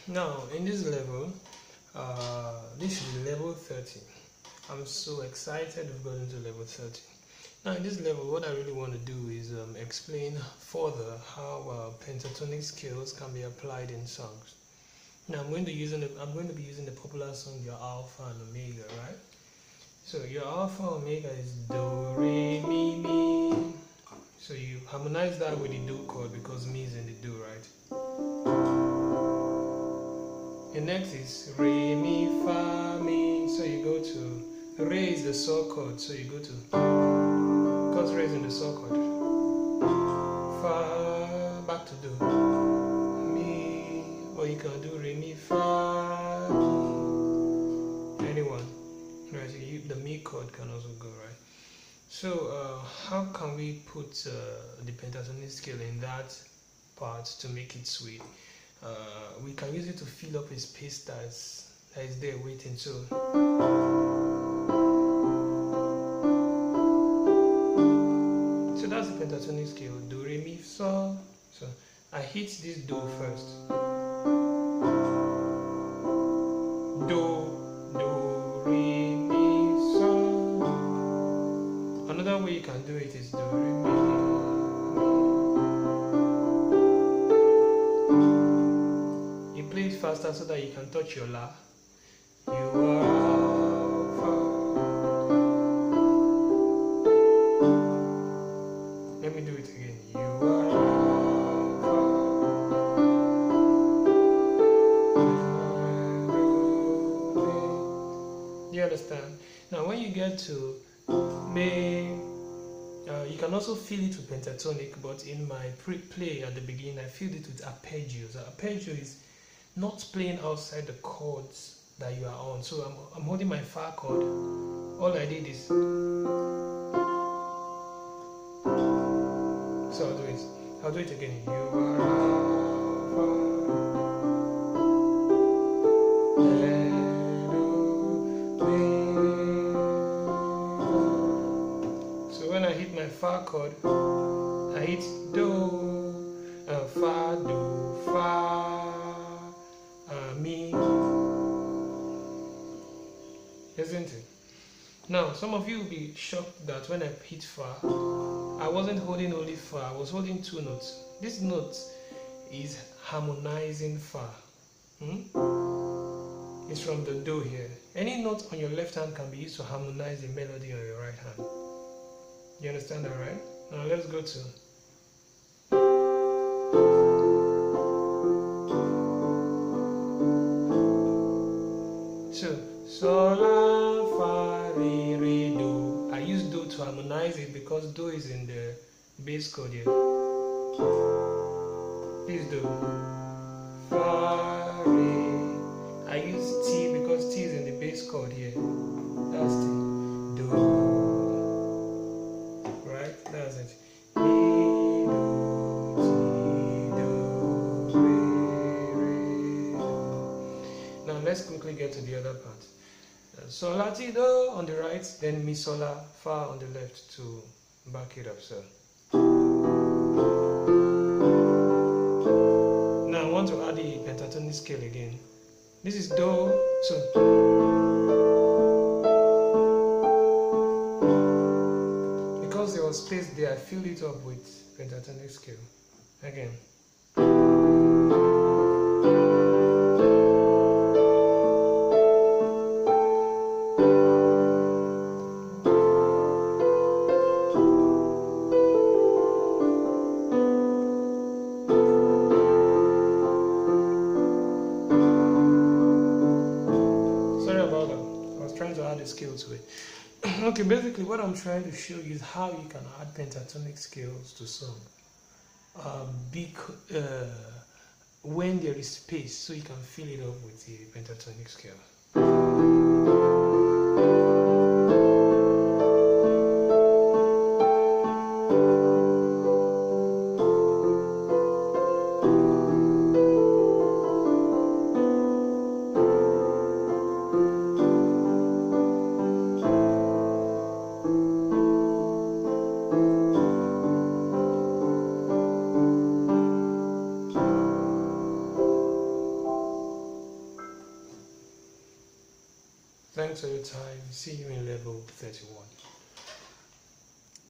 Now in this level, this is level 30. I'm so excited we've gotten to level 30. Now in this level, what I really want to do is explain further how pentatonic scales can be applied in songs. Now I'm going to be using the popular song your alpha and omega, right? So your alpha omega is do, re, mi, mi. So you harmonize that with the do chord because mi is in the do, right? The next is re, mi, fa, mi. So you go to re is the saw chord, so you go to because re is in the saw chord. Fa, back to do, mi, or you can do re, mi, fa, mi. Anyone, right? The mi chord can also go, right? So how can we put the pentatonic scale in that part to make it sweet? We can use it to fill up a space that is there waiting. So that's the pentatonic scale, do, re, mi, fa. So I hit this do first. Do, re, mi, fa. Another way you can do it is do, re, mi. You play it faster so that you can touch your la. You are alpha. Let me do it again. You are alpha. Do you understand? Now when you get to me, you can also feel it with pentatonic, but in my pre-play at the beginning I filled it with arpeggio. So arpeggio is not playing outside the chords that you are on. So I'm holding my fa chord. All I did is, so I'll do it again. You are alpha. When I hit my fa chord, I hit do, fa, do, fa, mi, isn't it? Now some of you will be shocked that when I hit fa, I wasn't holding only fa, I was holding two notes. This note is harmonizing fa. It's from the do here. Any note on your left hand can be used to harmonize the melody on your right hand. You understand that, right? Now let's go to sol, la, fa, re, re, do. I use do to harmonize it because do is in the bass chord here. Please do. Fa, re. I use T because T is in the bass chord here. That's T. Do. Right? That's it. Mi, do, ti, do, re, re, do. Now let's quickly get to the other part. Sol, la, ti, do on the right, then mi, sol, la, fa on the left to back it up. So now I want to add the pentatonic scale again. This is do, so because there was space there, I filled it up with pentatonic scale again. Scale to it. Okay, basically what I'm trying to show you is how you can add pentatonic scales to song when there is space, so you can fill it up with the pentatonic scale. Thanks for your time. See you in level 31.